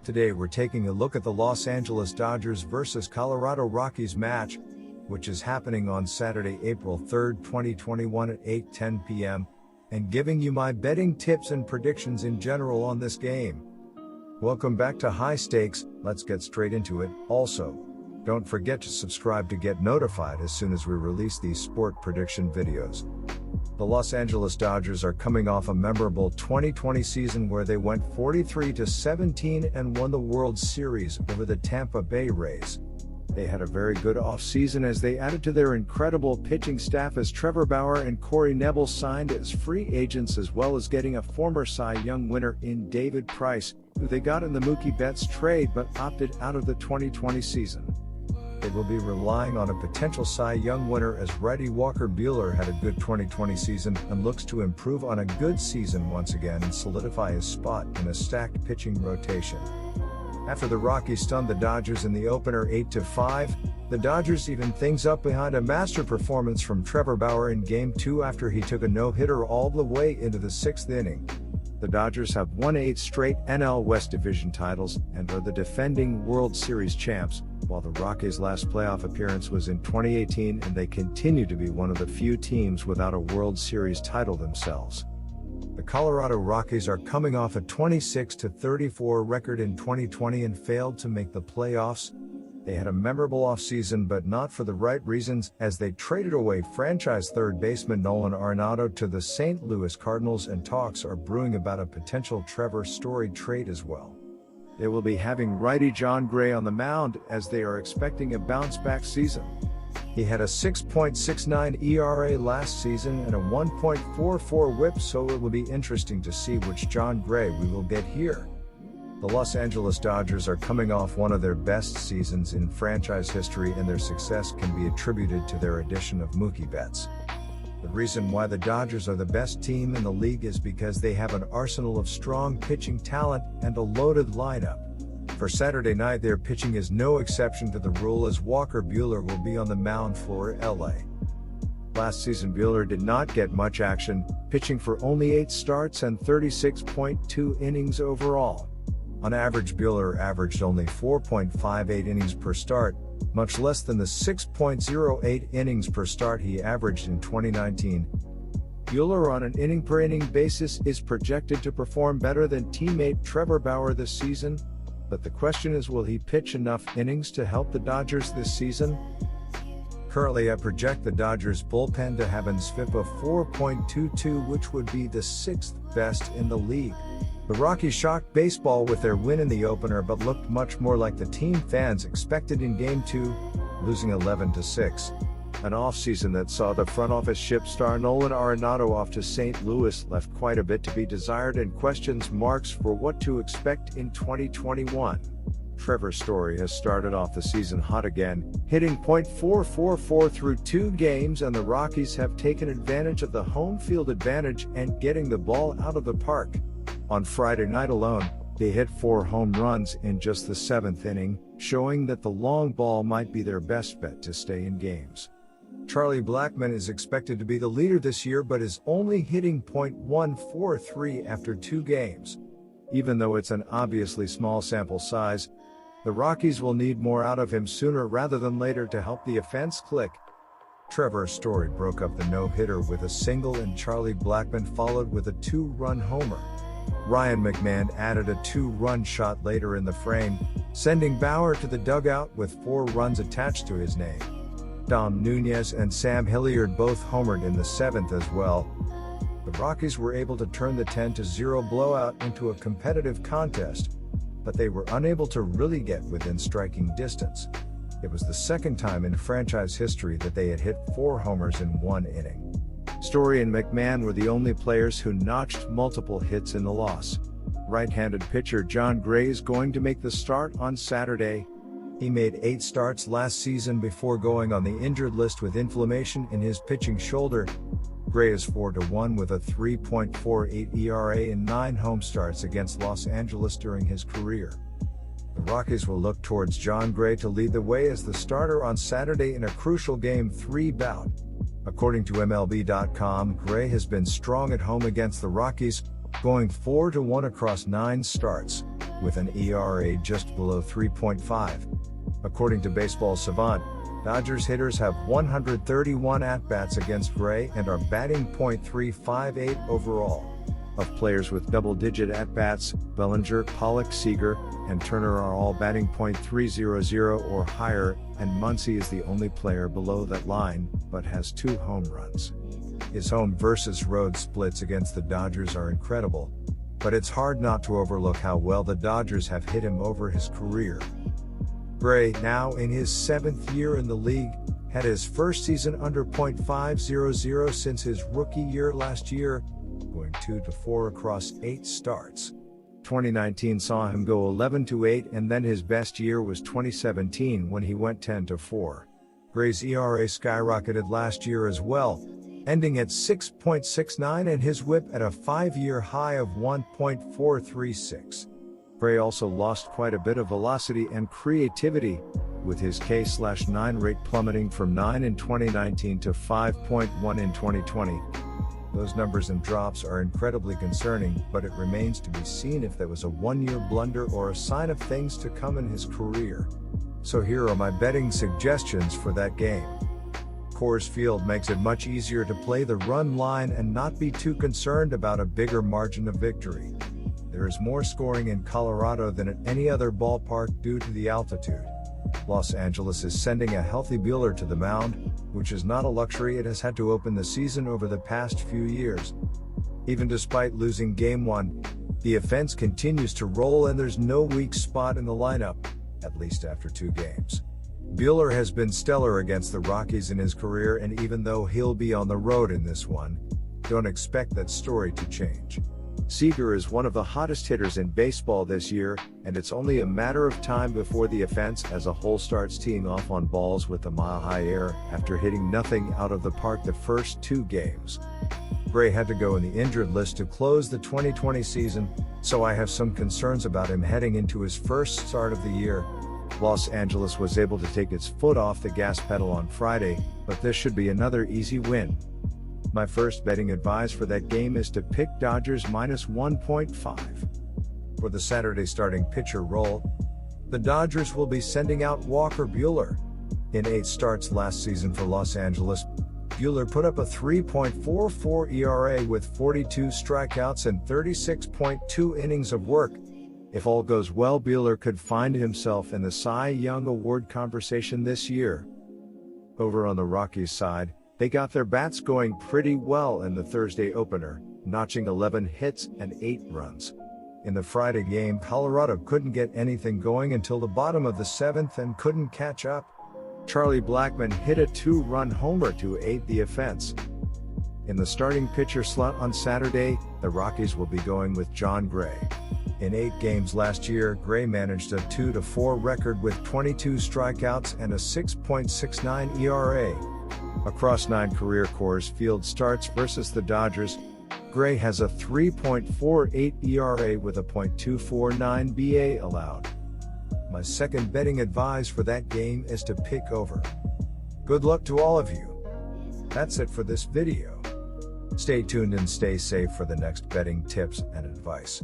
Today we're taking a look at the Los Angeles Dodgers vs Colorado Rockies match, which is happening on Saturday, April 3, 2021 at 8:10 p.m., and giving you my betting tips and predictions in general on this game. Welcome back to High Stakes. Let's get straight into it. Also, don't forget to subscribe to get notified as soon as we release these sport prediction videos. The Los Angeles Dodgers are coming off a memorable 2020 season where they went 43-17 and won the World Series over the Tampa Bay Rays. They had a very good offseason as they added to their incredible pitching staff as Trevor Bauer and Corey Knebel signed as free agents, as well as getting a former Cy Young winner in David Price, who they got in the Mookie Betts trade but opted out of the 2020 season. They will be relying on a potential Cy Young winner as righty Walker Buehler had a good 2020 season and looks to improve on a good season once again and solidify his spot in a stacked pitching rotation. After the Rockies stunned the Dodgers in the opener 8-5, the Dodgers evened things up behind a master performance from Trevor Bauer in Game 2 after he took a no-hitter all the way into the 6th inning. The Dodgers have won 8 straight NL West Division titles and are the defending World Series champs, while the Rockies' last playoff appearance was in 2018, and they continue to be one of the few teams without a World Series title themselves. The Colorado Rockies are coming off a 26-34 record in 2020 and failed to make the playoffs. They had a memorable offseason, but not for the right reasons, as they traded away franchise third baseman Nolan Arenado to the St. Louis Cardinals, and talks are brewing about a potential Trevor Story trade as well. They will be having righty Jon Gray on the mound as they are expecting a bounce-back season. He had a 6.69 ERA last season and a 1.44 WHIP, so it will be interesting to see which Jon Gray we will get here. The Los Angeles Dodgers are coming off one of their best seasons in franchise history, and their success can be attributed to their addition of Mookie Betts. The reason why the Dodgers are the best team in the league is because they have an arsenal of strong pitching talent and a loaded lineup. For Saturday night, their pitching is no exception to the rule, as Walker Buehler will be on the mound for LA. Last season, Buehler did not get much action, pitching for only 8 starts and 36.2 innings overall. On average, Buehler averaged only 4.58 innings per start, much less than the 6.08 innings per start he averaged in 2019. Buehler on an inning-per-inning basis is projected to perform better than teammate Trevor Bauer this season, but the question is, will he pitch enough innings to help the Dodgers this season? Currently, I project the Dodgers bullpen to have an SVIP of 4.22, which would be the 6th best in the league. The Rockies shocked baseball with their win in the opener, but looked much more like the team fans expected in Game 2, losing 11-6. An offseason that saw the front office ship star Nolan Arenado off to St. Louis left quite a bit to be desired and questions marks for what to expect in 2021. Trevor Story has started off the season hot again, hitting .444 through 2 games, and the Rockies have taken advantage of the home field advantage and getting the ball out of the park. On Friday night alone, they hit 4 home runs in just the 7th inning, showing that the long ball might be their best bet to stay in games. Charlie Blackmon is expected to be the leader this year, but is only hitting .143 after 2 games. Even though it's an obviously small sample size, the Rockies will need more out of him sooner rather than later to help the offense click. Trevor Story broke up the no-hitter with a single, and Charlie Blackmon followed with a 2-run homer. Ryan McMahon added a 2-run shot later in the frame, sending Bauer to the dugout with 4 runs attached to his name. Dom Nunez and Sam Hilliard both homered in the 7th as well. The Rockies were able to turn the 10-0 blowout into a competitive contest, but they were unable to really get within striking distance. It was the second time in franchise history that they had hit 4 homers in 1 inning. Story and McMahon were the only players who notched multiple hits in the loss. Right-handed pitcher Jon Gray is going to make the start on Saturday. He made 8 starts last season before going on the injured list with inflammation in his pitching shoulder. Gray is 4-1 with a 3.48 ERA in 9 home starts against Los Angeles during his career. The Rockies will look towards Jon Gray to lead the way as the starter on Saturday in a crucial Game 3 bout. According to MLB.com, Gray has been strong at home against the Rockies, going 4-1 across 9 starts. with an ERA just below 3.5. According to Baseball Savant, Dodgers hitters have 131 at-bats against Gray and are batting .358 overall. Of players with double-digit at-bats, Bellinger, Pollock, Seager, and Turner are all batting .300 or higher, and Muncy is the only player below that line, but has 2 home runs. His home versus road splits against the Dodgers are incredible, but it's hard not to overlook how well the Dodgers have hit him over his career. Gray, now in his 7th year in the league, had his first season under .500 since his rookie year last year, going 2-4 across 8 starts. 2019 saw him go 11-8, and then his best year was 2017 when he went 10-4. Gray's ERA skyrocketed last year as well, ending at 6.69 and his whip at a 5-year high of 1.436. Gray also lost quite a bit of velocity and creativity, with his K/9 rate plummeting from 9 in 2019 to 5.1 in 2020. Those numbers and drops are incredibly concerning, but it remains to be seen if that was a one-year blunder or a sign of things to come in his career. So here are my betting suggestions for that game. Coors Field makes it much easier to play the run line and not be too concerned about a bigger margin of victory. There is more scoring in Colorado than at any other ballpark due to the altitude. Los Angeles is sending a healthy Buehler to the mound, which is not a luxury it has had to open the season over the past few years. Even despite losing Game 1, the offense continues to roll and there's no weak spot in the lineup, at least after 2 games. Buehler has been stellar against the Rockies in his career, and even though he'll be on the road in this one, don't expect that story to change. Seager is one of the hottest hitters in baseball this year, and it's only a matter of time before the offense as a whole starts teeing off on balls with the mile-high air after hitting nothing out of the park the first 2 games. Gray had to go in the injured list to close the 2020 season, so I have some concerns about him heading into his first start of the year. Los Angeles was able to take its foot off the gas pedal on Friday, but this should be another easy win. My first betting advice for that game is to pick Dodgers -1.5. For the Saturday starting pitcher role, the Dodgers will be sending out Walker Buehler. In 8 starts last season for Los Angeles, Buehler put up a 3.44 ERA with 42 strikeouts and 36.2 innings of work. If all goes well, Buehler could find himself in the Cy Young Award conversation this year. Over on the Rockies side, they got their bats going pretty well in the Thursday opener, notching 11 hits and 8 runs. In the Friday game, Colorado couldn't get anything going until the bottom of the 7th and couldn't catch up. Charlie Blackmon hit a 2-run homer to aid the offense. In the starting pitcher slot on Saturday, the Rockies will be going with Jon Gray. In 8 games last year, Gray managed a 2-4 record with 22 strikeouts and a 6.69 ERA. Across 9 career Coors Field starts versus the Dodgers, Gray has a 3.48 ERA with a .249 BA allowed. My second betting advice for that game is to pick over. Good luck to all of you. That's it for this video. Stay tuned and stay safe for the next betting tips and advice.